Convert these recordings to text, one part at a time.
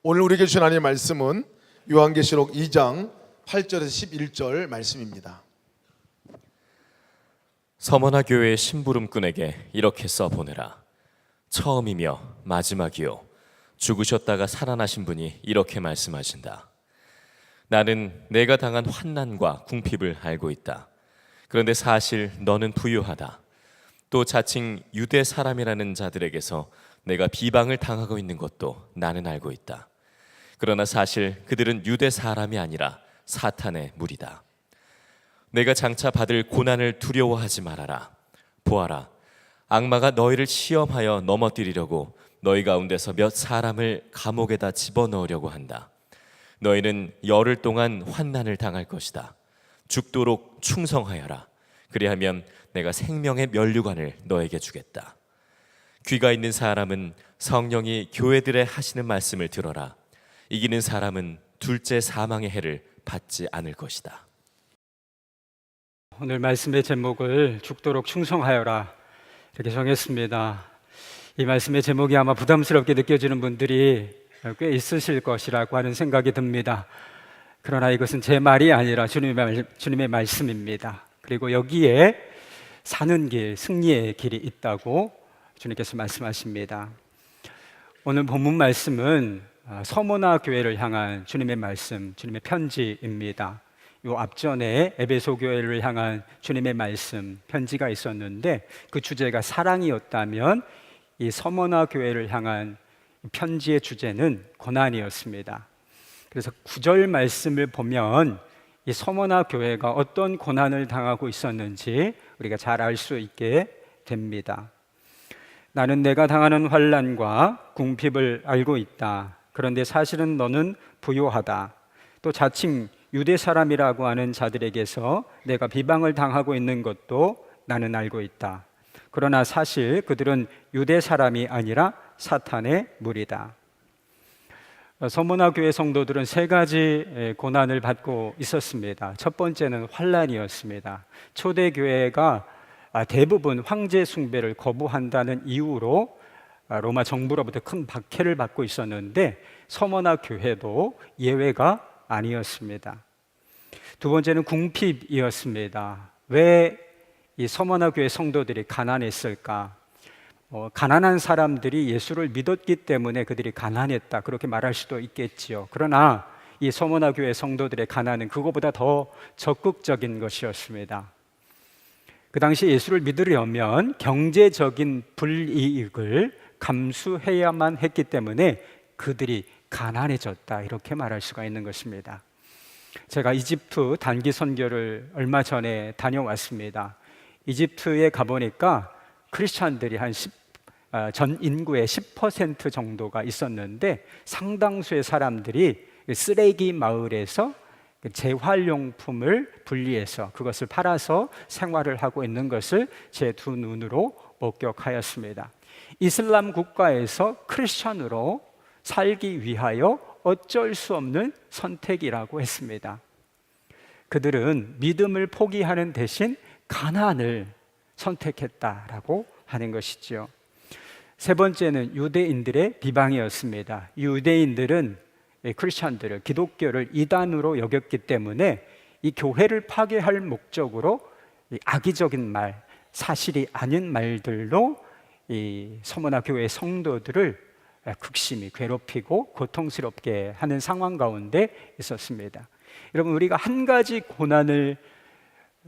오늘 우리에게 주신 하나님의 말씀은 요한계시록 2장 8절에서 11절 말씀입니다. 서머나 교회의 심부름꾼에게 이렇게 써보내라. 처음이며 마지막이요 죽으셨다가 살아나신 분이 이렇게 말씀하신다. 나는 내가 당한 환난과 궁핍을 알고 있다. 그런데 사실 너는 부유하다. 또 자칭 유대 사람이라는 자들에게서 내가 비방을 당하고 있는 것도 나는 알고 있다. 그러나 사실 그들은 유대 사람이 아니라 사탄의 무리다. 내가 장차 받을 고난을 두려워하지 말아라. 보아라, 악마가 너희를 시험하여 넘어뜨리려고 너희 가운데서 몇 사람을 감옥에다 집어넣으려고 한다. 너희는 열흘 동안 환난을 당할 것이다. 죽도록 충성하여라. 그리하면 내가 생명의 면류관을 너에게 주겠다. 귀가 있는 사람은 성령이 교회들에 하시는 말씀을 들어라. 이기는 사람은 둘째 사망의 해를 받지 않을 것이다. 오늘 말씀의 제목을 죽도록 충성하여라 이렇게 정했습니다. 이 말씀의 제목이 아마 부담스럽게 느껴지는 분들이 꽤 있으실 것이라고 하는 생각이 듭니다. 그러나 이것은 제 말이 아니라 주님의 말씀입니다. 그리고 여기에 사는 길, 승리의 길이 있다고 주님께서 말씀하십니다. 오늘 본문 말씀은 서머나 교회를 향한 주님의 말씀, 주님의 편지입니다. 이 앞전에 에베소 교회를 향한 주님의 말씀, 편지가 있었는데 그 주제가 사랑이었다면 이 서머나 교회를 향한 편지의 주제는 고난이었습니다. 그래서 9절 말씀을 보면 이 서머나 교회가 어떤 고난을 당하고 있었는지 우리가 잘 알 수 있게 됩니다. 나는 내가 당하는 환난과 궁핍을 알고 있다. 그런데 사실은 너는 부요하다. 또 자칭 유대 사람이라고 하는 자들에게서 내가 비방을 당하고 있는 것도 나는 알고 있다. 그러나 사실 그들은 유대 사람이 아니라 사탄의 무리다. 서머나 교회 성도들은 세 가지 고난을 받고 있었습니다. 첫 번째는 환난이었습니다. 초대 교회가 대부분 황제 숭배를 거부한다는 이유로 로마 정부로부터 큰 박해를 받고 있었는데 서머나 교회도 예외가 아니었습니다. 두 번째는 궁핍이었습니다. 왜 이 서머나 교회 성도들이 가난했을까? 가난한 사람들이 예수를 믿었기 때문에 그들이 가난했다 그렇게 말할 수도 있겠지요. 그러나 이 서머나 교회 성도들의 가난은 그거보다 더 적극적인 것이었습니다. 그 당시 예수를 믿으려면 경제적인 불이익을 감수해야만 했기 때문에 그들이 가난해졌다 이렇게 말할 수가 있는 것입니다. 제가 이집트 단기 선교를 얼마 전에 다녀왔습니다. 이집트에 가보니까 크리스찬들이 전 인구의 10% 정도가 있었는데 상당수의 사람들이 쓰레기 마을에서 재활용품을 분리해서 그것을 팔아서 생활을 하고 있는 것을 제 두 눈으로 목격하였습니다. 이슬람 국가에서 크리스찬으로 살기 위하여 어쩔 수 없는 선택이라고 했습니다. 그들은 믿음을 포기하는 대신 가난을 선택했다라고 하는 것이죠. 세 번째는 유대인들의 비방이었습니다. 유대인들은 크리스찬들을 기독교를 이단으로 여겼기 때문에 이 교회를 파괴할 목적으로 악의적인 말, 사실이 아닌 말들로 이 서머나 교회 성도들을 극심히 괴롭히고 고통스럽게 하는 상황 가운데 있었습니다. 여러분, 우리가 한 가지 고난을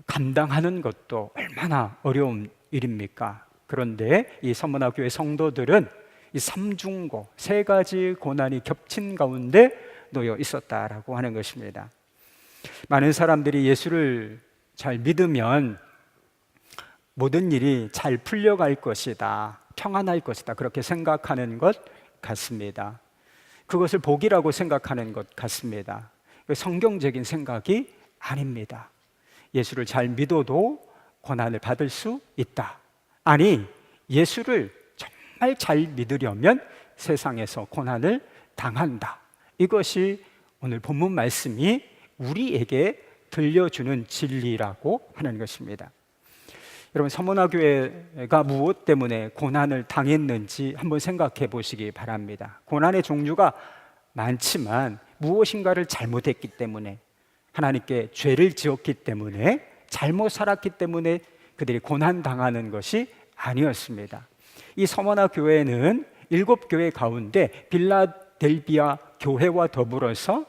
감당하는 것도 얼마나 어려운 일입니까? 그런데 이 서머나 교회 성도들은 이 삼중고, 세 가지 고난이 겹친 가운데 놓여 있었다라고 하는 것입니다. 많은 사람들이 예수를 잘 믿으면 모든 일이 잘 풀려갈 것이다, 평안할 것이다 그렇게 생각하는 것 같습니다. 그것을 복이라고 생각하는 것 같습니다. 성경적인 생각이 아닙니다. 예수를 잘 믿어도 고난을 받을 수 있다. 아니, 예수를 정말 잘 믿으려면 세상에서 고난을 당한다. 이것이 오늘 본문 말씀이 우리에게 들려주는 진리라고 하는 것입니다. 여러분, 서머나 교회가 무엇 때문에 고난을 당했는지 한번 생각해 보시기 바랍니다. 고난의 종류가 많지만 무엇인가를 잘못했기 때문에, 하나님께 죄를 지었기 때문에, 잘못 살았기 때문에 그들이 고난당하는 것이 아니었습니다. 이 서머나 교회는 7교회 가운데 빌라델비아 교회와 더불어서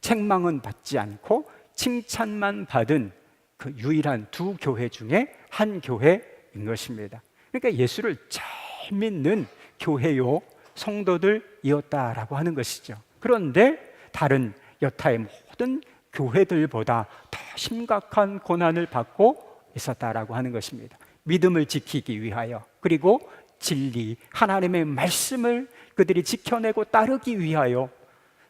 책망은 받지 않고 칭찬만 받은 그 유일한 2교회 중에 한 교회인 것입니다. 그러니까 예수를 잘 믿는 교회요 성도들이었다라고 하는 것이죠. 그런데 다른 여타의 모든 교회들보다 더 심각한 고난을 받고 있었다라고 하는 것입니다. 믿음을 지키기 위하여, 그리고 진리, 하나님의 말씀을 그들이 지켜내고 따르기 위하여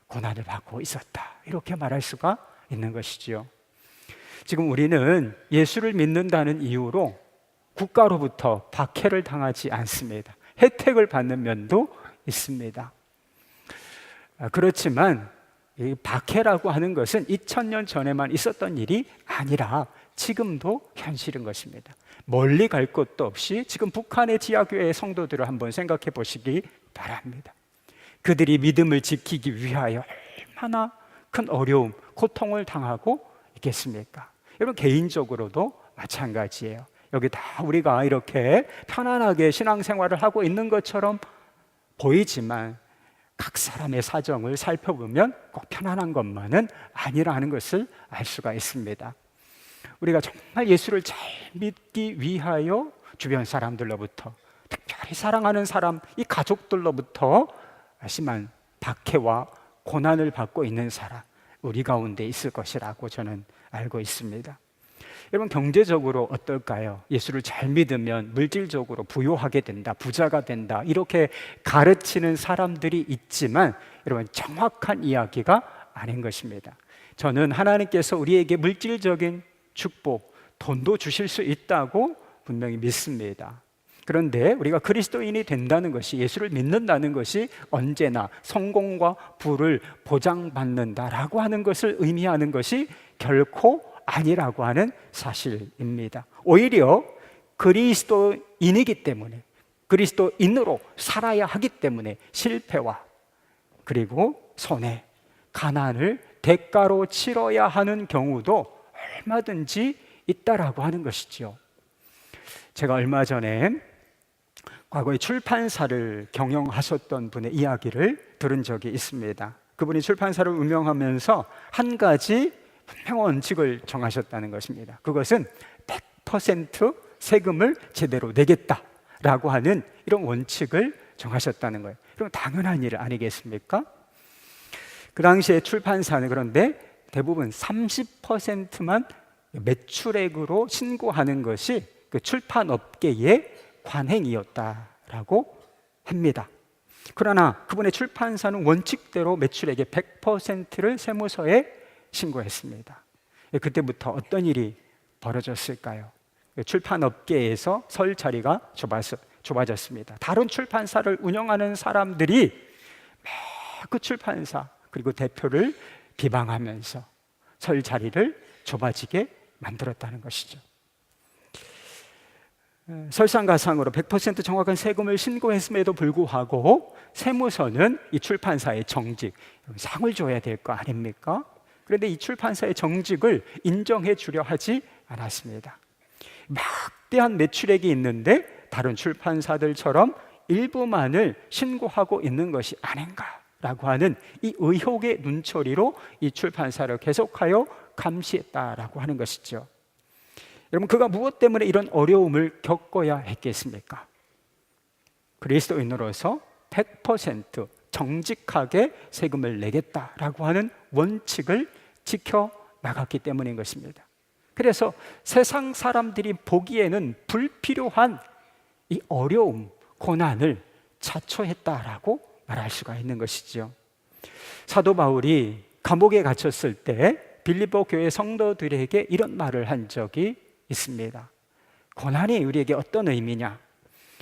고난을 받고 있었다, 이렇게 말할 수가 있는 것이지요. 지금 우리는 예수를 믿는다는 이유로 국가로부터 박해를 당하지 않습니다. 혜택을 받는 면도 있습니다. 그렇지만 이 박해라고 하는 것은 2000년 전에만 있었던 일이 아니라 지금도 현실인 것입니다. 멀리 갈 것도 없이 지금 북한의 지하교회 성도들을 한번 생각해 보시기 바랍니다. 그들이 믿음을 지키기 위하여 얼마나 큰 어려움, 고통을 당하고 있겠습니까? 여러분, 개인적으로도 마찬가지예요. 여기 다 우리가 이렇게 편안하게 신앙생활을 하고 있는 것처럼 보이지만 각 사람의 사정을 살펴보면 꼭 편안한 것만은 아니라는 것을 알 수가 있습니다. 우리가 정말 예수를 잘 믿기 위하여 주변 사람들로부터, 특별히 사랑하는 사람, 이 가족들로부터 심한 박해와 고난을 받고 있는 사람, 우리 가운데 있을 것이라고 저는 알고 있습니다. 여러분, 경제적으로 어떨까요? 예수를 잘 믿으면 물질적으로 부유하게 된다, 부자가 된다, 이렇게 가르치는 사람들이 있지만 여러분, 정확한 이야기가 아닌 것입니다. 저는 하나님께서 우리에게 물질적인 축복, 돈도 주실 수 있다고 분명히 믿습니다. 그런데 우리가 그리스도인이 된다는 것이, 예수를 믿는다는 것이 언제나 성공과 부를 보장받는다라고 하는 것을 의미하는 것이 결코 아니라고 하는 사실입니다. 오히려 그리스도인이기 때문에, 그리스도인으로 살아야 하기 때문에 실패와 그리고 손해, 가난을 대가로 치러야 하는 경우도 얼마든지 있다라고 하는 것이죠. 제가 얼마 전에 과거에 출판사를 경영하셨던 분의 이야기를 들은 적이 있습니다. 그분이 출판사를 운영하면서 한 가지 분명 원칙을 정하셨다는 것입니다. 그것은 100% 세금을 제대로 내겠다라고 하는 이런 원칙을 정하셨다는 거예요. 그럼 당연한 일 아니겠습니까? 그 당시에 출판사는 그런데 대부분 30%만 매출액으로 신고하는 것이 그 출판업계의 관행이었다라고 합니다. 그러나 그분의 출판사는 원칙대로 매출액의 100%를 세무서에 신고했습니다. 그때부터 어떤 일이 벌어졌을까요? 출판업계에서 설 자리가 좁아졌습니다. 다른 출판사를 운영하는 사람들이 그 출판사 그리고 대표를 비방하면서 설 자리를 좁아지게 만들었다는 것이죠. 설상가상으로 100% 정확한 세금을 신고했음에도 불구하고 세무서는 이 출판사의 정직, 상을 줘야 될 거 아닙니까? 그런데 이 출판사의 정직을 인정해 주려 하지 않았습니다. 막대한 매출액이 있는데 다른 출판사들처럼 일부만을 신고하고 있는 것이 아닌가라고 하는 이 의혹의 눈초리로 이 출판사를 계속하여 감시했다라고 하는 것이죠. 여러분, 그가 무엇 때문에 이런 어려움을 겪어야 했겠습니까? 그리스도인으로서 100% 정직하게 세금을 내겠다라고 하는 원칙을 지켜 나갔기 때문인 것입니다. 그래서 세상 사람들이 보기에는 불필요한 이 어려움, 고난을 자초했다라고 말할 수가 있는 것이죠. 사도 바울이 감옥에 갇혔을 때 빌립보 교회 성도들에게 이런 말을 한 적이 있습니다. 고난이 우리에게 어떤 의미냐?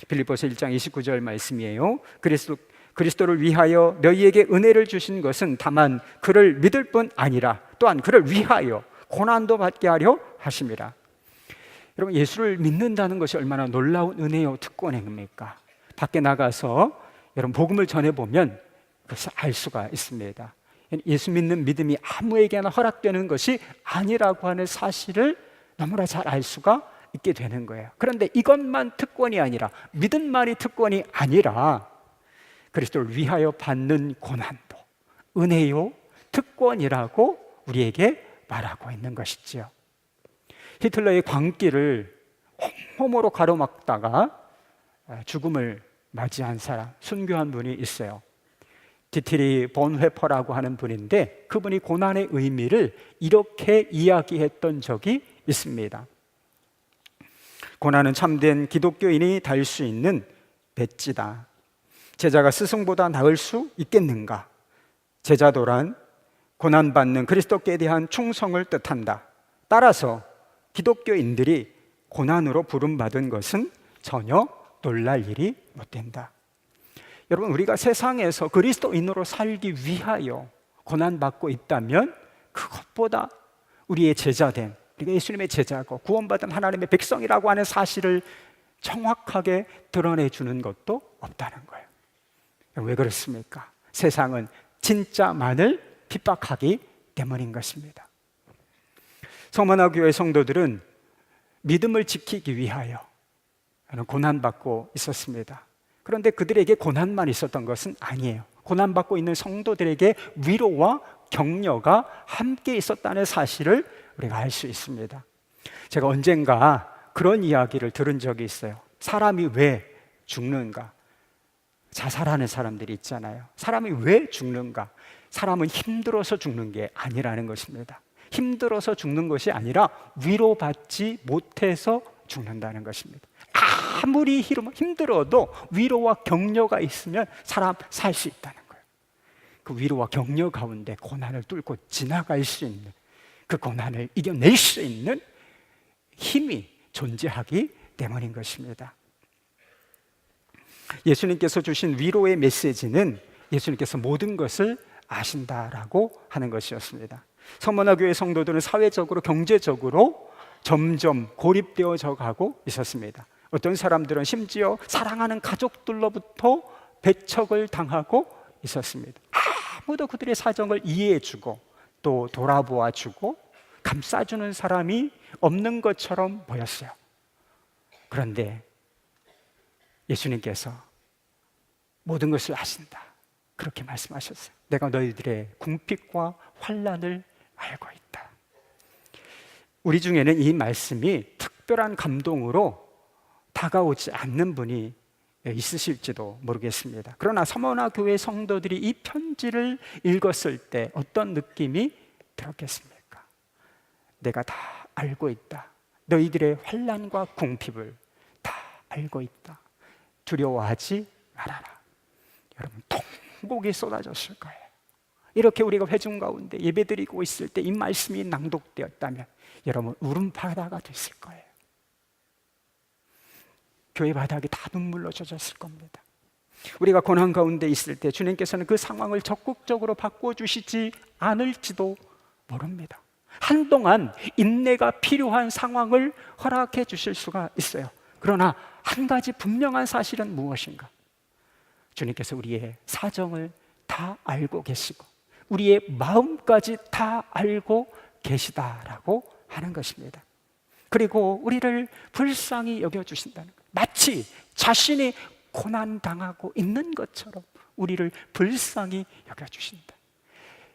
빌립보서 1장 29절 말씀이에요. 그리스도를 위하여 너희에게 은혜를 주신 것은 다만 그를 믿을 뿐 아니라 또한 그를 위하여 고난도 받게 하려 하심이라. 여러분, 예수를 믿는다는 것이 얼마나 놀라운 은혜요 특권입니까? 밖에 나가서 여러분 복음을 전해보면 그래서 알 수가 있습니다. 예수 믿는 믿음이 아무에게나 허락되는 것이 아니라고 하는 사실을 너무나 잘 알 수가 있게 되는 거예요. 그런데 이것만 특권이 아니라, 믿음만이 특권이 아니라 그리스도를 위하여 받는 고난도 은혜요 특권이라고 우리에게 말하고 있는 것이지요. 히틀러의 광기를 온몸으로 가로막다가 죽음을 맞이한 사람, 순교한 분이 있어요. 디트리 본회퍼라고 하는 분인데, 그분이 고난의 의미를 이렇게 이야기했던 적이 있습니다. 고난은 참된 기독교인이 달 수 있는 배지다. 제자가 스승보다 나을 수 있겠는가? 제자도란 고난받는 그리스도께 대한 충성을 뜻한다. 따라서 기독교인들이 고난으로 부름받은 것은 전혀 놀랄 일이 못 된다. 여러분, 우리가 세상에서 그리스도인으로 살기 위하여 고난받고 있다면 그것보다 우리의 제자된, 우리가 예수님의 제자고 구원받은 하나님의 백성이라고 하는 사실을 정확하게 드러내주는 것도 없다는 거예요. 왜 그렇습니까? 세상은 진짜만을 핍박하기 때문인 것입니다. 성만화교회 성도들은 믿음을 지키기 위하여 고난받고 있었습니다. 그런데 그들에게 고난만 있었던 것은 아니에요. 고난받고 있는 성도들에게 위로와 격려가 함께 있었다는 사실을 우리가 알 수 있습니다. 제가 언젠가 그런 이야기를 들은 적이 있어요. 사람이 왜 죽는가? 자살하는 사람들이 있잖아요. 사람이 왜 죽는가? 사람은 힘들어서 죽는 게 아니라는 것입니다. 힘들어서 죽는 것이 아니라 위로받지 못해서 죽는다는 것입니다. 아무리 힘들어도 위로와 격려가 있으면 사람 살 수 있다는 거예요. 그 위로와 격려 가운데 고난을 뚫고 지나갈 수 있는, 그 고난을 이겨낼 수 있는 힘이 존재하기 때문인 것입니다. 예수님께서 주신 위로의 메시지는 예수님께서 모든 것을 아신다라고 하는 것이었습니다. 성만화교회 성도들은 사회적으로, 경제적으로 점점 고립되어져 가고 있었습니다. 어떤 사람들은 심지어 사랑하는 가족들로부터 배척을 당하고 있었습니다. 아무도 그들의 사정을 이해해주고 또 돌아보아주고 감싸주는 사람이 없는 것처럼 보였어요. 그런데 예수님께서 모든 것을 아신다, 그렇게 말씀하셨어요. 내가 너희들의 궁핍과 환난을 알고 있다. 우리 중에는 이 말씀이 특별한 감동으로 다가오지 않는 분이 있으실지도 모르겠습니다. 그러나 서머나 교회 성도들이 이 편지를 읽었을 때 어떤 느낌이 들었겠습니까? 내가 다 알고 있다. 너희들의 환난과 궁핍을 다 알고 있다. 두려워하지 말아라. 여러분, 통곡이 쏟아졌을 거예요. 이렇게 우리가 회중 가운데 예배드리고 있을 때 이 말씀이 낭독되었다면 여러분, 울음바다가 됐을 거예요. 교회 바닥이 다 눈물로 젖었을 겁니다. 우리가 고난 가운데 있을 때 주님께서는 그 상황을 적극적으로 바꿔주시지 않을지도 모릅니다. 한동안 인내가 필요한 상황을 허락해 주실 수가 있어요. 그러나 한 가지 분명한 사실은 무엇인가? 주님께서 우리의 사정을 다 알고 계시고 우리의 마음까지 다 알고 계시다라고 하는 것입니다. 그리고 우리를 불쌍히 여겨주신다는 것, 마치 자신이 고난당하고 있는 것처럼 우리를 불쌍히 여겨주신다.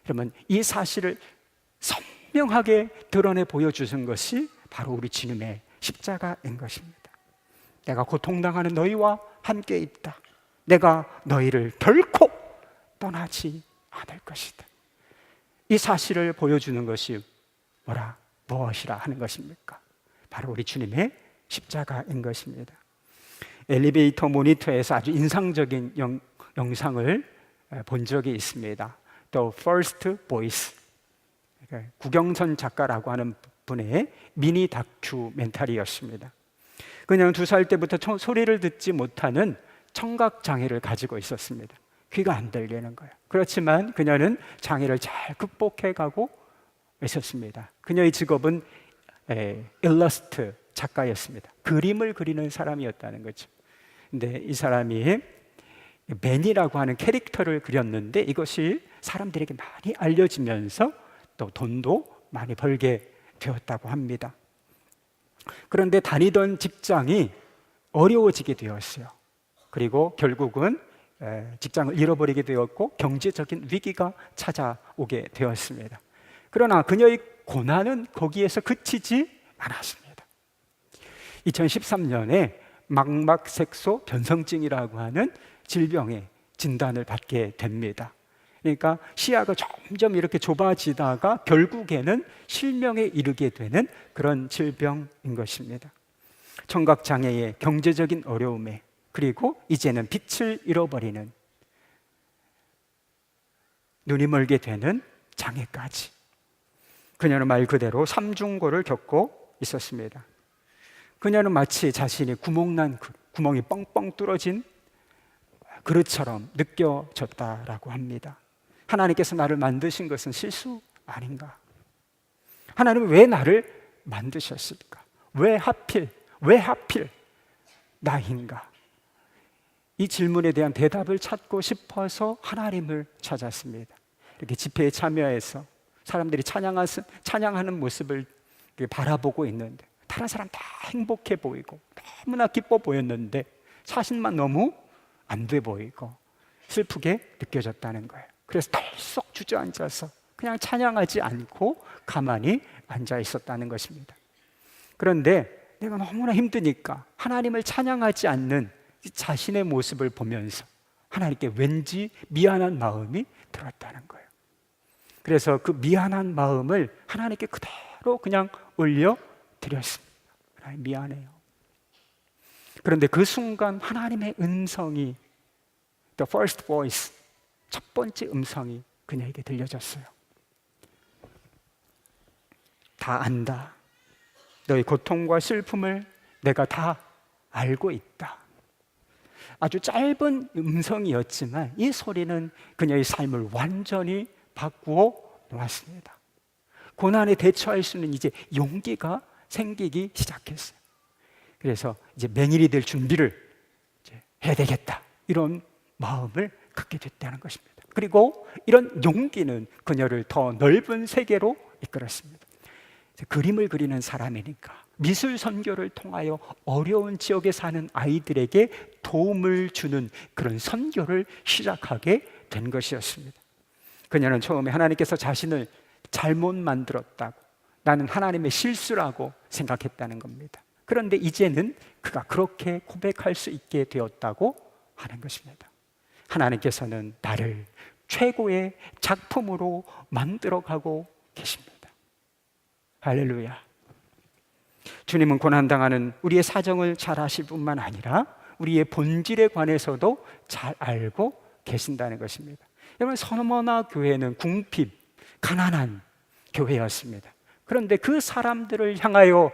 여러분, 이 사실을 선명하게 드러내 보여주신 것이 바로 우리 주님의 십자가인 것입니다. 내가 고통당하는 너희와 함께 있다. 내가 너희를 결코 떠나지 않을 것이다. 이 사실을 보여주는 것이 무엇이라 하는 것입니까? 바로 우리 주님의 십자가인 것입니다. 엘리베이터 모니터에서 아주 인상적인 영상을 본 적이 있습니다. The First Voice, 구경선 작가라고 하는 분의 미니 다큐멘터리였습니다. 그냥 2살 때부터 소리를 듣지 못하는 청각장애를 가지고 있었습니다. 귀가 안 들리는 거예요. 그렇지만 그녀는 장애를 잘 극복해가고 있었습니다. 그녀의 직업은 일러스트 작가였습니다. 그림을 그리는 사람이었다는 거죠. 근데 이 사람이 맨이라고 하는 캐릭터를 그렸는데 이것이 사람들에게 많이 알려지면서 또 돈도 많이 벌게 되었다고 합니다. 그런데 다니던 직장이 어려워지게 되었어요. 그리고 결국은 직장을 잃어버리게 되었고 경제적인 위기가 찾아오게 되었습니다. 그러나 그녀의 고난은 거기에서 그치지 않았습니다. 2013년에 망막색소 변성증이라고 하는 질병의 진단을 받게 됩니다. 그러니까 시야가 점점 이렇게 좁아지다가 결국에는 실명에 이르게 되는 그런 질병인 것입니다. 청각장애의 경제적인 어려움에 그리고 이제는 빛을 잃어버리는 눈이 멀게 되는 장애까지 그녀는 말 그대로 삼중고를 겪고 있었습니다. 그녀는 마치 자신이 구멍이 뻥뻥 뚫어진 그릇처럼 느껴졌다라고 합니다. 하나님께서 나를 만드신 것은 실수 아닌가? 하나님은 왜 나를 만드셨을까? 왜 하필 나인가? 이 질문에 대한 대답을 찾고 싶어서 하나님을 찾았습니다. 이렇게 집회에 참여해서 사람들이 찬양하는 모습을 바라보고 있는데 다른 사람 다 행복해 보이고 너무나 기뻐 보였는데 자신만 너무 안 돼 보이고 슬프게 느껴졌다는 거예요. 그래서 덜썩 주저앉아서 그냥 찬양하지 않고 가만히 앉아 있었다는 것입니다. 그런데 내가 너무나 힘드니까 하나님을 찬양하지 않는 자신의 모습을 보면서 하나님께 왠지 미안한 마음이 들었다는 거예요. 그래서 그 미안한 마음을 하나님께 그대로 그냥 올려드렸습니다. 하나님 미안해요. 그런데 그 순간 하나님의 음성이 The first voice, 첫 번째 음성이 그녀에게 들려졌어요. 다 안다. 너의 고통과 슬픔을 내가 다 알고 있다. 아주 짧은 음성이었지만 이 소리는 그녀의 삶을 완전히 바꾸어 놓았습니다. 고난에 대처할 수 있는 이제 용기가 생기기 시작했어요. 그래서 이제 맹인이 될 준비를 이제 해야 되겠다 이런 마음을 갖게 됐다는 것입니다. 그리고 이런 용기는 그녀를 더 넓은 세계로 이끌었습니다. 그림을 그리는 사람이니까 미술 선교를 통하여 어려운 지역에 사는 아이들에게 도움을 주는 그런 선교를 시작하게 된 것이었습니다. 그녀는 처음에 하나님께서 자신을 잘못 만들었다고, 나는 하나님의 실수라고 생각했다는 겁니다. 그런데 이제는 그가 그렇게 고백할 수 있게 되었다고 하는 것입니다. 하나님께서는 나를 최고의 작품으로 만들어가고 계십니다. 할렐루야. 주님은 고난당하는 우리의 사정을 잘 아실 뿐만 아니라 우리의 본질에 관해서도 잘 알고 계신다는 것입니다. 여러분, 서머나 교회는 궁핍, 가난한 교회였습니다. 그런데 그 사람들을 향하여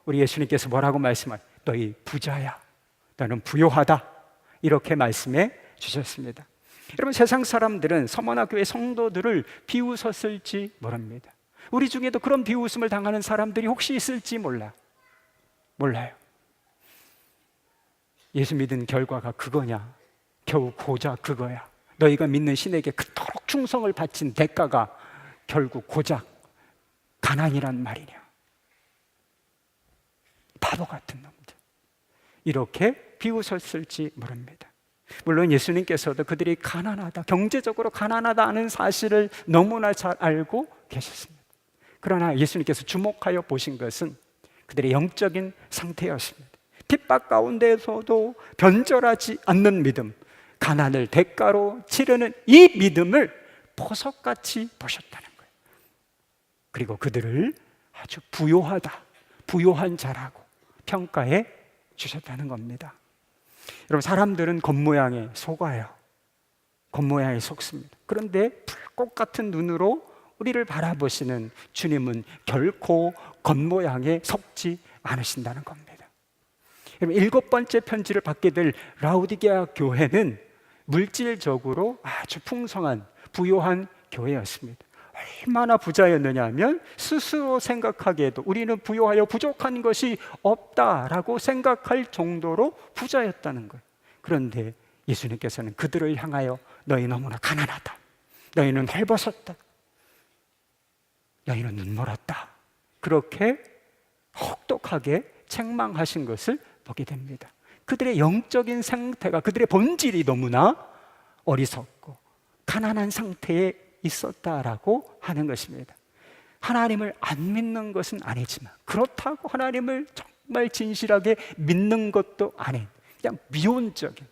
우리 예수님께서 뭐라고 말씀하세요? 너희 부자야, 너는 부요하다, 이렇게 말씀해 주셨습니다. 여러분, 세상 사람들은 서머나 교회 성도들을 비웃었을지 모릅니다. 우리 중에도 그런 비웃음을 당하는 사람들이 혹시 있을지 몰라요. 예수 믿은 결과가 그거냐? 겨우 고작 그거야. 너희가 믿는 신에게 그토록 충성을 바친 대가가 결국 고작 가난이란 말이냐? 바보 같은 놈들. 이렇게 비웃었을지 모릅니다. 물론 예수님께서도 그들이 가난하다, 경제적으로 가난하다 하는 사실을 너무나 잘 알고 계셨습니다. 그러나 예수님께서 주목하여 보신 것은 그들의 영적인 상태였습니다. 핍박 가운데서도 변절하지 않는 믿음, 가난을 대가로 치르는 이 믿음을 보석같이 보셨다는 거예요. 그리고 그들을 아주 부요한 자라고 평가해 주셨다는 겁니다. 여러분, 사람들은 겉모양에 속아요. 겉모양에 속습니다. 그런데 불꽃 같은 눈으로 우리를 바라보시는 주님은 결코 겉모양에 속지 않으신다는 겁니다. 여러분, 7번째 편지를 받게 될 라우디게아 교회는 물질적으로 아주 풍성한 부요한 교회였습니다. 얼마나 부자였느냐 하면 스스로 생각하기에도 우리는 부요하여 부족한 것이 없다라고 생각할 정도로 부자였다는 거예요. 그런데 예수님께서는 그들을 향하여 너희 너무나 가난하다, 너희는 헐벗었다, 너희는 눈멀었다, 그렇게 혹독하게 책망하신 것을 보게 됩니다. 그들의 영적인 상태가, 그들의 본질이 너무나 어리석고 가난한 상태에 있었다라고 하는 것입니다. 하나님을 안 믿는 것은 아니지만, 그렇다고 하나님을 정말 진실하게 믿는 것도 아닌, 그냥 미온적인,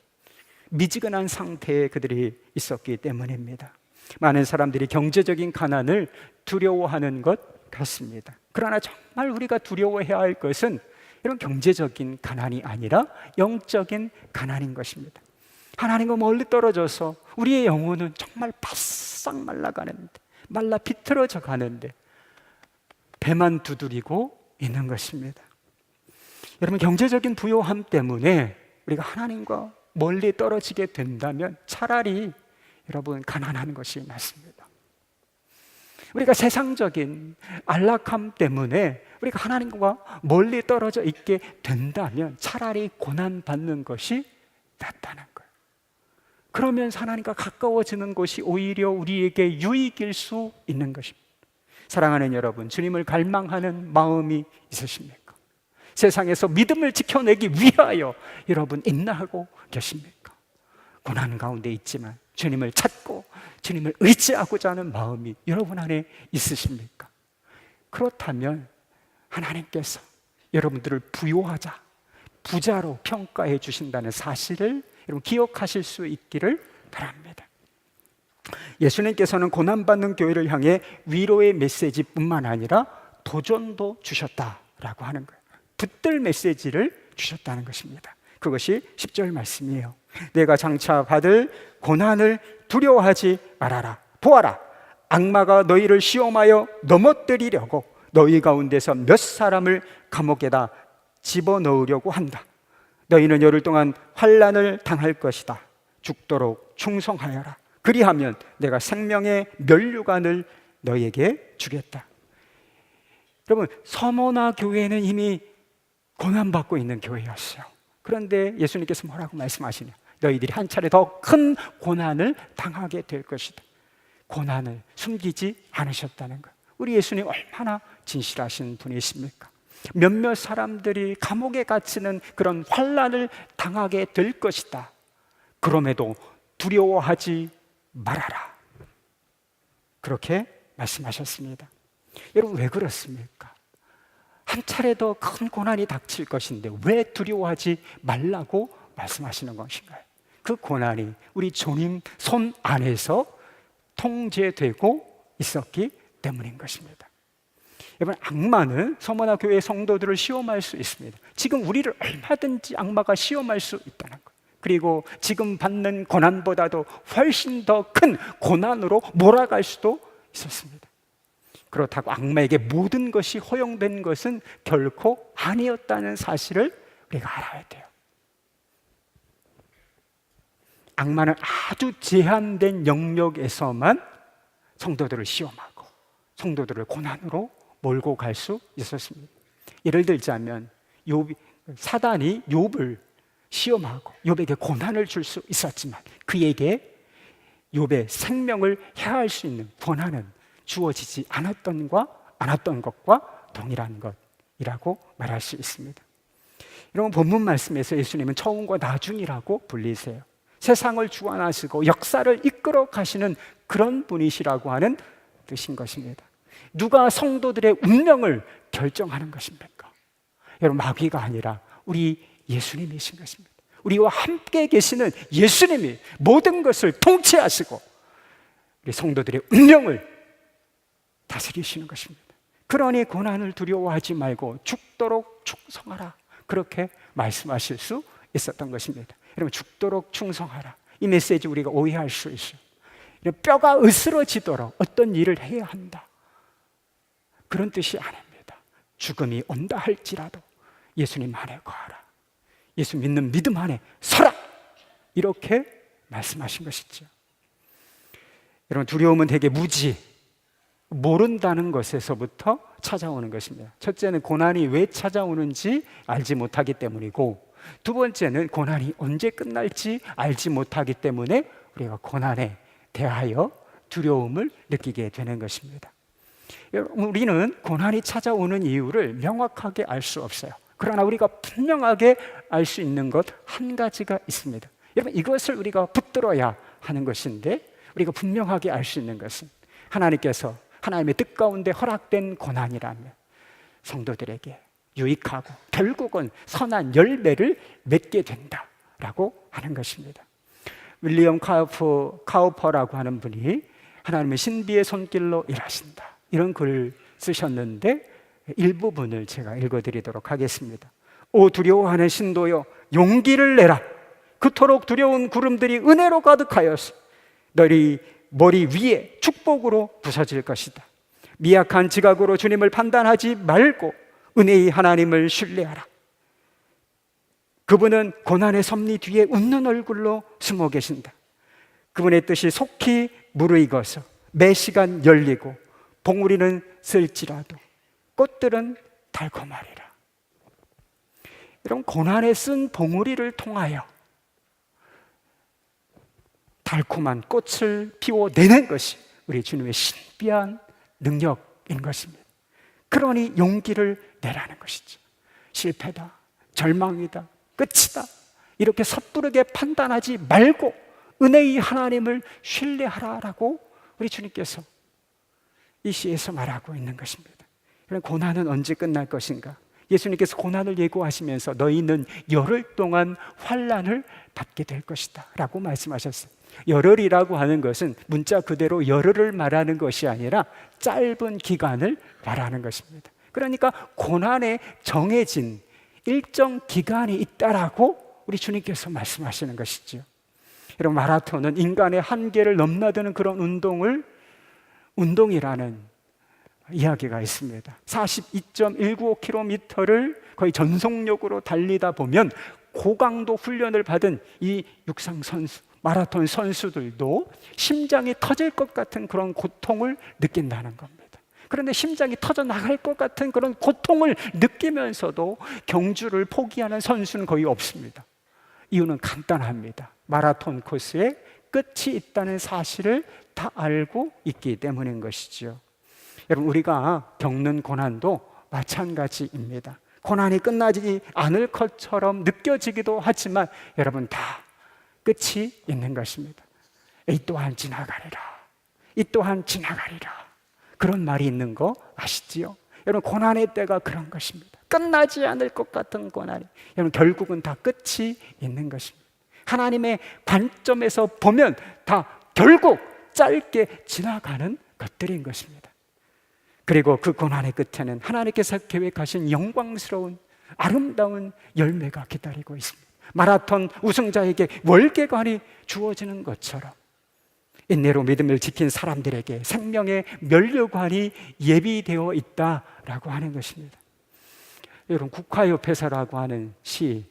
미지근한 상태에 그들이 있었기 때문입니다. 많은 사람들이 경제적인 가난을 두려워하는 것 같습니다. 그러나 정말 우리가 두려워해야 할 것은 이런 경제적인 가난이 아니라 영적인 가난인 것입니다. 하나님과 멀리 떨어져서 우리의 영혼은 정말 바싹 말라가는데, 말라 비틀어져 가는데 배만 두드리고 있는 것입니다. 여러분, 경제적인 부요함 때문에 우리가 하나님과 멀리 떨어지게 된다면 차라리 여러분 가난한 것이 낫습니다. 우리가 세상적인 안락함 때문에 우리가 하나님과 멀리 떨어져 있게 된다면 차라리 고난받는 것이 낫다는 거예요. 그러면 하나님과 가까워지는 것이 오히려 우리에게 유익일 수 있는 것입니다. 사랑하는 여러분, 주님을 갈망하는 마음이 있으십니까? 세상에서 믿음을 지켜내기 위하여 여러분 인내하고 계십니까? 고난 가운데 있지만 주님을 찾고 주님을 의지하고자 하는 마음이 여러분 안에 있으십니까? 그렇다면 하나님께서 여러분들을 부요하자, 부자로 평가해 주신다는 사실을 여러분 기억하실 수 있기를 바랍니다. 예수님께서는 고난받는 교회를 향해 위로의 메시지뿐만 아니라 도전도 주셨다라고 하는 거예요. 붙들 메시지를 주셨다는 것입니다. 그것이 10절 말씀이에요. 내가 장차 받을 고난을 두려워하지 말아라. 보아라, 악마가 너희를 시험하여 넘어뜨리려고 너희 가운데서 몇 사람을 감옥에다 집어넣으려고 한다. 너희는 열흘 동안 환난을 당할 것이다. 죽도록 충성하여라. 그리하면 내가 생명의 면류관을 너희에게 주겠다. 여러분, 서머나 교회는 이미 고난받고 있는 교회였어요. 그런데 예수님께서 뭐라고 말씀하시냐? 너희들이 한 차례 더 큰 고난을 당하게 될 것이다. 고난을 숨기지 않으셨다는 것. 우리 예수님 얼마나 진실하신 분이십니까? 몇몇 사람들이 감옥에 갇히는 그런 환난을 당하게 될 것이다. 그럼에도 두려워하지 말아라. 그렇게 말씀하셨습니다. 여러분, 왜 그렇습니까? 한 차례 더 큰 고난이 닥칠 것인데 왜 두려워하지 말라고 말씀하시는 것인가요? 그 고난이 우리 주님 손 안에서 통제되고 있었기 때문인 것입니다. 여러분, 악마는 서머나 교회 성도들을 시험할 수 있습니다. 지금 우리를 얼마든지 악마가 시험할 수 있다는 것. 그리고 지금 받는 고난보다도 훨씬 더 큰 고난으로 몰아갈 수도 있었습니다. 그렇다고 악마에게 모든 것이 허용된 것은 결코 아니었다는 사실을 우리가 알아야 돼요. 악마는 아주 제한된 영역에서만 성도들을 시험하고 성도들을 고난으로 몰고 갈 수 있었습니다. 예를 들자면 사단이 욥을 시험하고 욥에게 고난을 줄 수 있었지만 그에게 욥의 생명을 해할 수 있는 권한은 주어지지 않았던 것과 동일한 것이라고 말할 수 있습니다. 여러분, 본문 말씀에서 예수님은 처음과 나중이라고 불리세요. 세상을 주관하시고 역사를 이끌어 가시는 그런 분이시라고 하는 뜻인 것입니다. 누가 성도들의 운명을 결정하는 것입니까? 여러분, 마귀가 아니라 우리 예수님이신 것입니다. 우리와 함께 계시는 예수님이 모든 것을 통치하시고 우리 성도들의 운명을 다스리시는 것입니다. 그러니 고난을 두려워하지 말고 죽도록 충성하라. 그렇게 말씀하실 수 있었던 것입니다. 여러분, 죽도록 충성하라. 이 메시지 우리가 오해할 수 있어요. 뼈가 으스러지도록 어떤 일을 해야 한다. 그런 뜻이 아닙니다. 죽음이 온다 할지라도 예수님 안에 거하라. 예수 믿는 믿음 안에 서라. 이렇게 말씀하신 것이죠. 여러분, 두려움은 되게 모른다는 것에서부터 찾아오는 것입니다. 첫째는 고난이 왜 찾아오는지 알지 못하기 때문이고, 두 번째는 고난이 언제 끝날지 알지 못하기 때문에 우리가 고난에 대하여 두려움을 느끼게 되는 것입니다. 우리는 고난이 찾아오는 이유를 명확하게 알 수 없어요. 그러나 우리가 분명하게 알 수 있는 것 한 가지가 있습니다. 여러분, 이것을 우리가 붙들어야 하는 것인데, 우리가 분명하게 알 수 있는 것은 하나님께서 하나님의 뜻 가운데 허락된 고난이라면 성도들에게 유익하고 결국은 선한 열매를 맺게 된다라고 하는 것입니다. 윌리엄 카우퍼라고 하는 분이 하나님의 신비의 손길로 일하신다, 이런 글을 쓰셨는데 일부분을 제가 읽어드리도록 하겠습니다. 오 두려워하는 신도여, 용기를 내라. 그토록 두려운 구름들이 은혜로 가득하여서 너희 머리 위에 축복으로 부서질 것이다. 미약한 지각으로 주님을 판단하지 말고 은혜의 하나님을 신뢰하라. 그분은 고난의 섭리 뒤에 웃는 얼굴로 숨어 계신다. 그분의 뜻이 속히 무르익어서 매 시간 열리고 봉우리는 쓸지라도 꽃들은 달콤하리라. 이런 고난에 쓴 봉우리를 통하여 달콤한 꽃을 피워내는 것이 우리 주님의 신비한 능력인 것입니다. 그러니 용기를 내라는 것이죠. 실패다, 절망이다, 끝이다, 이렇게 섣부르게 판단하지 말고 은혜의 하나님을 신뢰하라라고 우리 주님께서 이 시에서 말하고 있는 것입니다. 그럼 고난은 언제 끝날 것인가? 예수님께서 고난을 예고하시면서 너희는 열흘 동안 환난을 받게 될 것이다 라고 말씀하셨어요. 열흘이라고 하는 것은 문자 그대로 열흘을 말하는 것이 아니라 짧은 기간을 말하는 것입니다. 그러니까 고난에 정해진 일정 기간이 있다라고 우리 주님께서 말씀하시는 것이죠. 여러분, 마라톤은 인간의 한계를 넘나드는 그런 운동이라는 이야기가 있습니다. 42.195km를 거의 전속력으로 달리다 보면 고강도 훈련을 받은 이 육상 선수, 마라톤 선수들도 심장이 터질 것 같은 그런 고통을 느낀다는 겁니다. 그런데 심장이 터져 나갈 것 같은 그런 고통을 느끼면서도 경주를 포기하는 선수는 거의 없습니다. 이유는 간단합니다. 마라톤 코스에 끝이 있다는 사실을 다 알고 있기 때문인 것이죠. 여러분, 우리가 겪는 고난도 마찬가지입니다. 고난이 끝나지 않을 것처럼 느껴지기도 하지만 여러분, 다 끝이 있는 것입니다. 이 또한 지나가리라, 이 또한 지나가리라, 그런 말이 있는 거 아시지요? 여러분, 고난의 때가 그런 것입니다. 끝나지 않을 것 같은 고난이 여러분 결국은 다 끝이 있는 것입니다. 하나님의 관점에서 보면 다 결국 짧게 지나가는 것들인 것입니다. 그리고 그 고난의 끝에는 하나님께서 계획하신 영광스러운 아름다운 열매가 기다리고 있습니다. 마라톤 우승자에게 월계관이 주어지는 것처럼 인내로 믿음을 지킨 사람들에게 생명의 면류관이 예비되어 있다라고 하는 것입니다. 여러분, 국화협회사라고 하는 시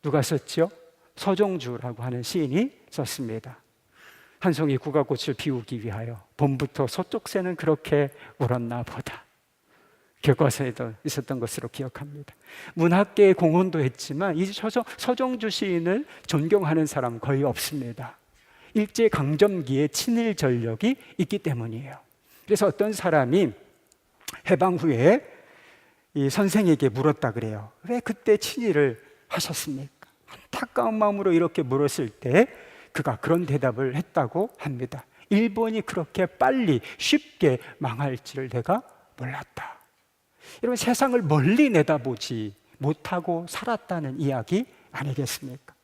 누가 썼죠? 서종주라고 하는 시인이 썼습니다. 한 송이 국화꽃을 피우기 위하여 봄부터 서쪽 새는 그렇게 울었나 보다. 교과서에도 있었던 것으로 기억합니다. 문학계에 공헌도 했지만 이 서종주 시인을 존경하는 사람 거의 없습니다. 일제강점기에 친일 전력이 있기 때문이에요. 그래서 어떤 사람이 해방 후에 이 선생에게 물었다 그래요. 왜 그때 친일을 하셨습니까? 안타까운 마음으로 이렇게 물었을 때 그가 그런 대답을 했다고 합니다. 일본이 그렇게 빨리 쉽게 망할 줄을 내가 몰랐다. 여러분, 세상을 멀리 내다보지 못하고 살았다는 이야기 아니겠습니까?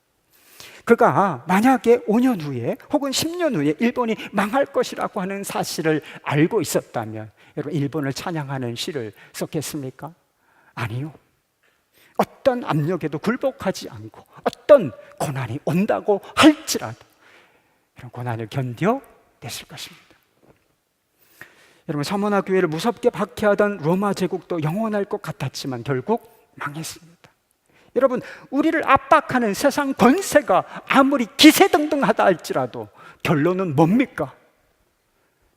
그가 만약에 5년 후에 혹은 10년 후에 일본이 망할 것이라고 하는 사실을 알고 있었다면 여러분, 일본을 찬양하는 시를 썼겠습니까? 아니요. 어떤 압력에도 굴복하지 않고 어떤 고난이 온다고 할지라도 이런 고난을 견뎌냈을 것입니다. 여러분, 서머나 교회를 무섭게 박해하던 로마 제국도 영원할 것 같았지만 결국 망했습니다. 여러분, 우리를 압박하는 세상 권세가 아무리 기세등등하다 할지라도 결론은 뭡니까?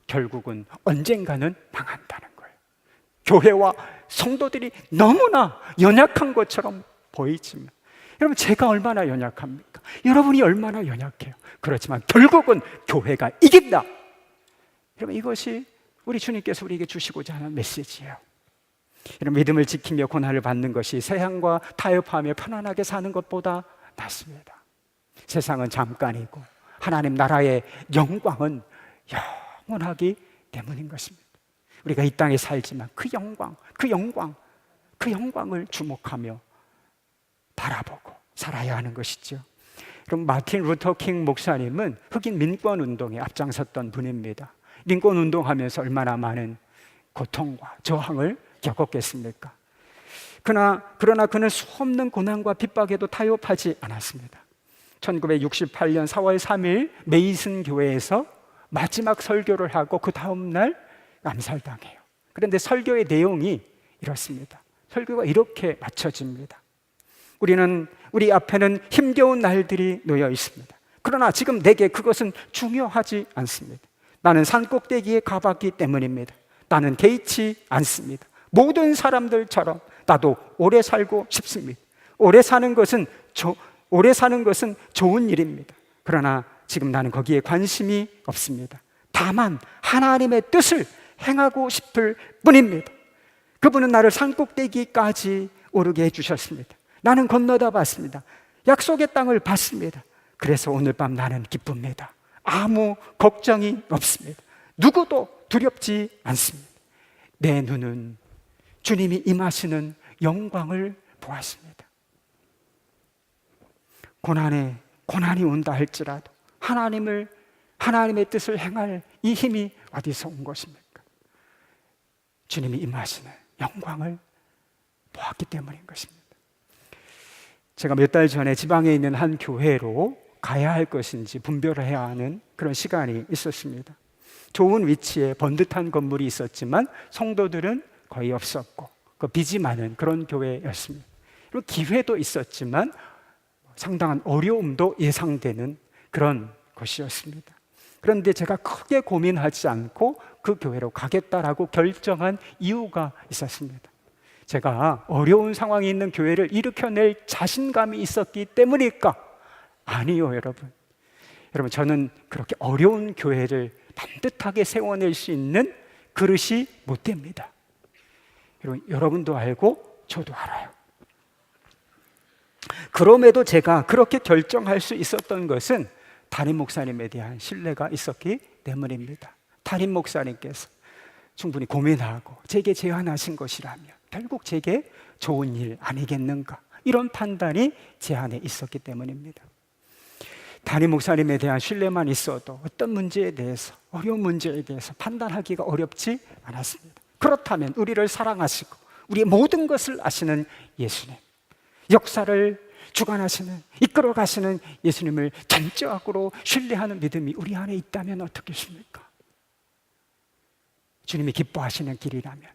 결국은 언젠가는 망한다는 거예요. 교회와 성도들이 너무나 연약한 것처럼 보이지만 여러분, 제가 얼마나 연약합니까? 여러분이 얼마나 연약해요. 그렇지만 결국은 교회가 이긴다. 여러분, 이것이 우리 주님께서 우리에게 주시고자 하는 메시지예요. 이런 믿음을 지키며 고난을 받는 것이 세상과 타협하며 편안하게 사는 것보다 낫습니다. 세상은 잠깐이고 하나님 나라의 영광은 영원하기 때문인 것입니다. 우리가 이 땅에 살지만 그 영광을 주목하며 바라보고 살아야 하는 것이죠. 그럼 마틴 루터 킹 목사님은 흑인 민권 운동에 앞장섰던 분입니다. 민권 운동하면서 얼마나 많은 고통과 저항을 겪었겠습니까? 그러나 그는 수없는 고난과 핍박에도 타협하지 않았습니다. 1968년 4월 3일 메이슨 교회에서 마지막 설교를 하고 그 다음 날 암살당해요. 그런데 설교의 내용이 이렇습니다. 설교가 이렇게 맞춰집니다. 우리 앞에는 힘겨운 날들이 놓여 있습니다. 그러나 지금 내게 그것은 중요하지 않습니다. 나는 산꼭대기에 가봤기 때문입니다. 나는 개의치 않습니다. 모든 사람들처럼 나도 오래 살고 싶습니다. 오래 사는 것은 좋은 일입니다. 그러나 지금 나는 거기에 관심이 없습니다. 다만 하나님의 뜻을 행하고 싶을 뿐입니다. 그분은 나를 산꼭대기까지 오르게 해주셨습니다. 나는 건너다 봤습니다. 약속의 땅을 봤습니다. 그래서 오늘 밤 나는 기쁩니다. 아무 걱정이 없습니다. 누구도 두렵지 않습니다. 내 눈은 주님이 임하시는 영광을 보았습니다. 고난이 온다 할지라도 하나님의 뜻을 행할 이 힘이 어디서 온 것입니까? 주님이 임하시는 영광을 보았기 때문인 것입니다. 제가 몇 달 전에 지방에 있는 한 교회로 가야 할 것인지 분별을 해야 하는 그런 시간이 있었습니다. 좋은 위치에 번듯한 건물이 있었지만 성도들은 거의 없었고 그 빚이 많은 그런 교회였습니다. 그리고 기회도 있었지만 상당한 어려움도 예상되는 그런 곳이었습니다. 그런데 제가 크게 고민하지 않고 그 교회로 가겠다라고 결정한 이유가 있었습니다. 제가 어려운 상황이 있는 교회를 일으켜낼 자신감이 있었기 때문일까? 아니요, 여러분. 저는 그렇게 어려운 교회를 반듯하게 세워낼 수 있는 그릇이 못 됩니다. 여러분도 알고 저도 알아요. 그럼에도 제가 그렇게 결정할 수 있었던 것은 담임 목사님에 대한 신뢰가 있었기 때문입니다. 담임 목사님께서 충분히 고민하고 제게 제안하신 것이라면 결국 제게 좋은 일 아니겠는가, 이런 판단이 제 안에 있었기 때문입니다. 담임 목사님에 대한 신뢰만 있어도 어떤 문제에 대해서, 어려운 문제에 대해서 판단하기가 어렵지 않았습니다. 그렇다면 우리를 사랑하시고 우리의 모든 것을 아시는 예수님, 역사를 주관하시는, 이끌어 가시는 예수님을 전적으로 신뢰하는 믿음이 우리 안에 있다면 어떻겠습니까? 주님이 기뻐하시는 길이라면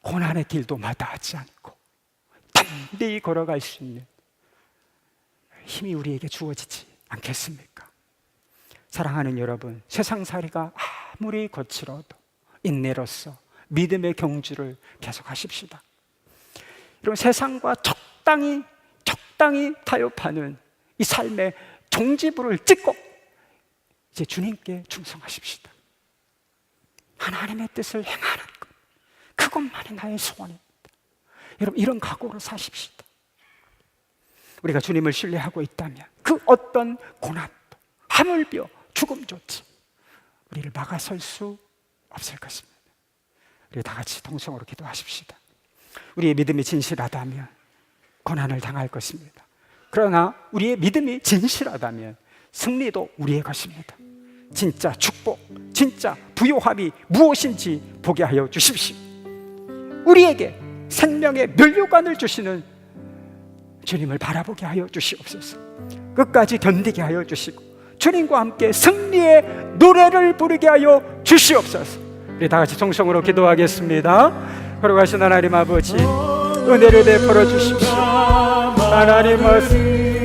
고난의 길도 마다하지 않고 담대히 걸어갈 수 있는 힘이 우리에게 주어지지 않겠습니까? 사랑하는 여러분, 세상살이가 아무리 거칠어도 인내로서 믿음의 경주를 계속하십시다. 여러분, 세상과 적당히 타협하는 이 삶의 종지부를 찍고 이제 주님께 충성하십시다. 하나님의 뜻을 행하는 것, 그것만이 나의 소원입니다. 여러분, 이런 각오로 사십시다. 우리가 주님을 신뢰하고 있다면 그 어떤 고난도, 하물며 죽음조차 우리를 막아설 수 없을 것입니다. 우리 다 같이 동성으로 기도하십시다. 우리의 믿음이 진실하다면 고난을 당할 것입니다. 그러나 우리의 믿음이 진실하다면 승리도 우리의 것입니다. 진짜 축복, 진짜 부요함이 무엇인지 보게 하여 주십시오. 우리에게 생명의 면류관을 주시는 주님을 바라보게 하여 주시옵소서. 끝까지 견디게 하여 주시고 주님과 함께 승리의 노래를 부르게 하여 주시옵소서. 우리 다 같이 정성으로 기도하겠습니다. 걸어가신 하나님 아버지, 은혜를 베풀어 주십시오.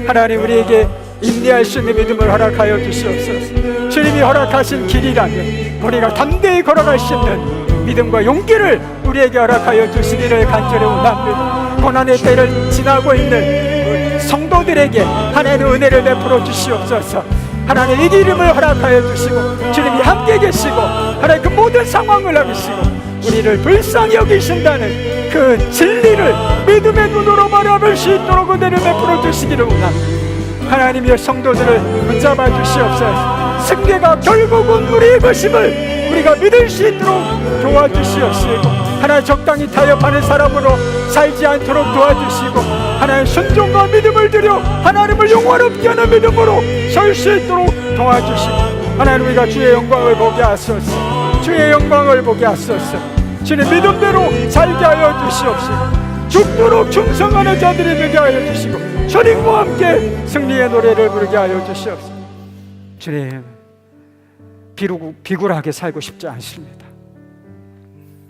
하나님, 우리에게 인내할 수 있는 믿음을 허락하여 주시옵소서. 주님이 허락하신 길이라면 우리가 담대히 걸어갈 수 있는 믿음과 용기를 우리에게 허락하여 주시기를 간절히 원합니다. 고난의 때를 지나고 있는 성도들에게 하나님의 은혜를 베풀어 주시옵소서. 하나님 이 기름을 허락하여 주시고 주님이 함께 계시고 하나님 그 모든 상황을 아시고 우리를 불쌍히 여기신다는 그 진리를 믿음의 눈으로 바라볼 수 있도록 은혜를 베풀어 주시기를 원합니다. 하나님의 성도들을 붙잡아 주시옵소서. 승리가 결국은 우리의 것임을 우리가 믿을 수 있도록 도와주시옵시고 하나님 적당히 타협하는 사람으로 살지 않도록 도와주시고 하나님 순종과 믿음을 들여 하나님을 영원롭게 하는 믿음으로 설 수 있도록 도와주시고 하나님 우리가 주의 영광을 보게 하소서. 주의 영광을 보게 하소서. 주님 믿음대로 살게 하여 주시옵시고 죽도록 충성하는 자들이 되게 하여 주시고 주님과 함께 승리의 노래를 부르게 하여 주시옵소서. 주님 비굴하게 살고 싶지 않습니다.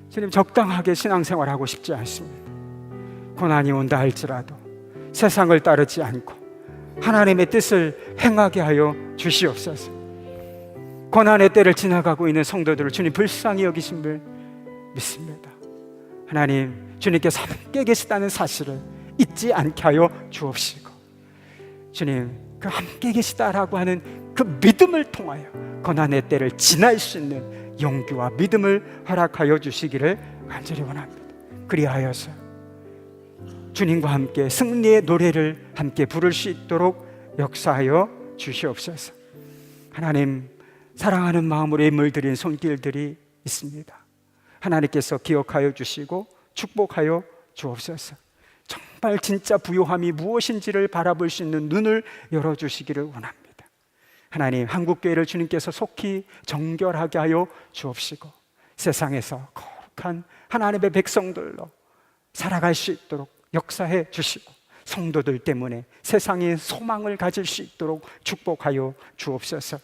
주님 적당하게 신앙생활하고 싶지 않습니다. 고난이 온다 할지라도 세상을 따르지 않고 하나님의 뜻을 행하게 하여 주시옵소서. 고난의 때를 지나가고 있는 성도들을 주님 불쌍히 여기심을 믿습니다. 하나님 주님께서 함께 계시다는 사실을 잊지 않게 하여 주옵시고 주님 그 함께 계시다라고 하는 그 믿음을 통하여 고난의 때를 지날 수 있는 용기와 믿음을 허락하여 주시기를 간절히 원합니다. 그리하여서 주님과 함께 승리의 노래를 함께 부를 수 있도록 역사하여 주시옵소서. 하나님 사랑하는 마음으로 예물 드린 손길들이 있습니다. 하나님께서 기억하여 주시고 축복하여 주옵소서. 정말 진짜 부요함이 무엇인지를 바라볼 수 있는 눈을 열어주시기를 원합니다. 하나님 한국교회를 주님께서 속히 정결하게 하여 주옵시고 세상에서 거룩한 하나님의 백성들로 살아갈 수 있도록 역사해 주시고 성도들 때문에 세상에 소망을 가질 수 있도록 축복하여 주옵소서.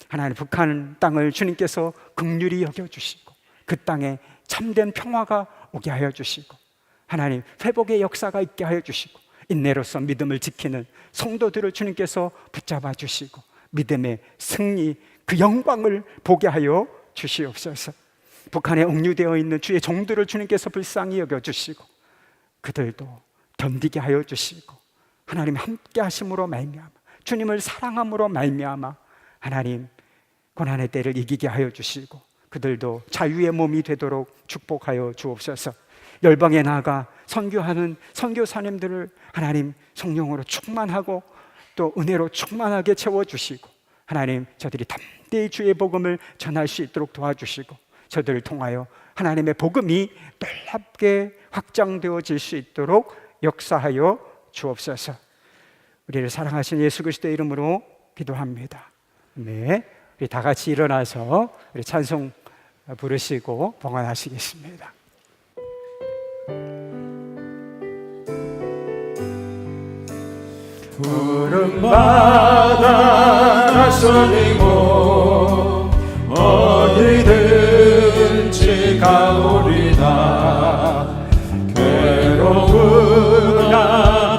하나님 북한 땅을 주님께서 긍휼히 여겨주시고 그 땅에 참된 평화가 오게 하여 주시고 하나님 회복의 역사가 있게 하여 주시고 인내로서 믿음을 지키는 성도들을 주님께서 붙잡아 주시고 믿음의 승리 그 영광을 보게 하여 주시옵소서. 북한에 옥류되어 있는 주의 종들을 주님께서 불쌍히 여겨주시고 그들도 견디게 하여 주시고 하나님 함께 하심으로 말미암아 주님을 사랑함으로 말미암아 하나님 고난의 때를 이기게 하여 주시고 그들도 자유의 몸이 되도록 축복하여 주옵소서. 열방에 나아가 선교하는 선교사님들을 하나님 성령으로 충만하고 또 은혜로 충만하게 채워주시고 하나님 저들이 담대히 주의 복음을 전할 수 있도록 도와주시고 저들을 통하여 하나님의 복음이 놀랍게 확장되어질 수 있도록 역사하여 주옵소서. 우리를 사랑하신 예수 그리스도의 이름으로 기도합니다. 네, 우리 다 같이 일어나서 우리 찬송 부르시고 봉헌하시겠습니다. 푸른 바다 나서리고 어디든지 가오리다. 괴로우나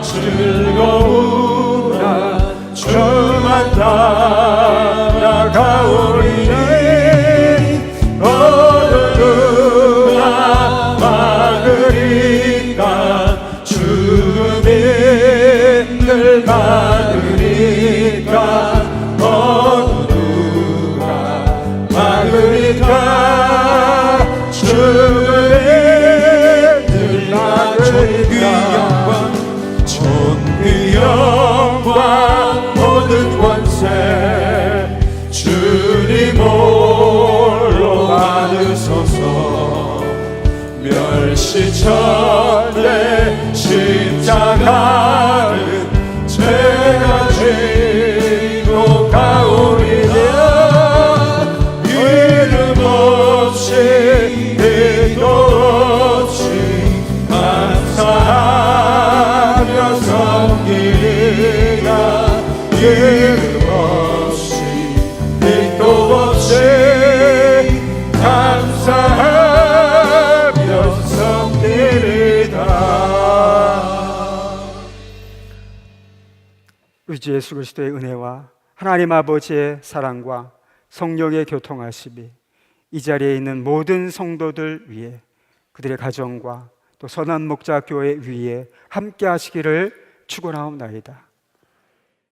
즐거우나 주만 따라가오리니 어느 누가 막으리까 죽음이 늘 막으리까 어느 누가 막으리까 죽음이 늘 막으리까 존귀 영광 모든 권세 주님 홀로 받으소서. 멸시천대 십자가는 제가 지고 가오리라. 이름 없이 빛도 없이 감사하며 섬기리라. 이름 없이 빛도 없이 감사하며 섬기리라. 우리 주 예수 그리스도의 은혜와 하나님 아버지의 사랑과 성령의 교통하심이 이 자리에 있는 모든 성도들 위에 그들의 가정과 또 선한 목자 교회 위에 함께 하시기를 축원하옵나이다.